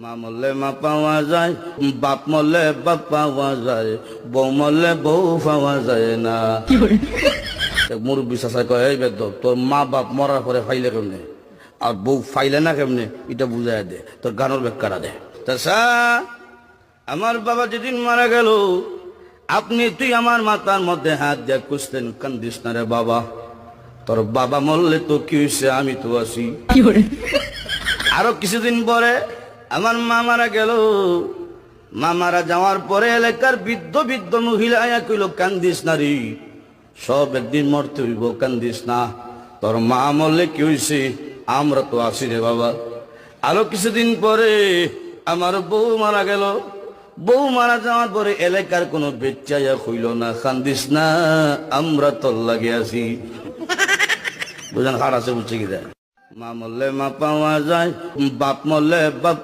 মা মরলে মা পাওয়া যায়, বাপ মরলে বাপ পাওয়া যায়, বউ মরলে বউ পাওয়া যায় না। মুরব্বী চাচাই কয়, এই বেদ তোর মা বাপ মরার পরে ফাইলে কেমনে আর বউ ফাইলে না কেমনে, এটা বুঝাই দে, তোর গানোর ব্যাখ্যাটা দে। চাচা, আমার বাবা যেদিন মারা গেল, তুই আমার মাথার মধ্যে হাত দিয়ে খুঁজতেন, কান্দিস না রে বাবা, তোর বাবা মরলে তো কি হয়েছে, আমি তো আছি। আরো কিছুদিন পরে আমার মা মারা গেল। মা মারা যাওয়ার পরে এলাকার বৃদ্ধ বৃদ্ধ মহিলা আয়া কইল, কান্দিস না রে, সব একদিন মরতে হইব, কান্দিস না, তোর মা মরলে কি হয়েছে, আমরা তো আছি রে বাবা। আরো কিছুদিন পরে আমার বউ মারা গেল। বউ মারা যাওয়ার পরে এলাকার কোনো বেচ্চাইয়া কইল না, কান্দিস না, আমরা তোর লাগে আছি। বুঝলেন, হার আছে, বুঝছে কি দেয়। মা মরলে মা পাওয়া যায়, বাপ মরলে বাপ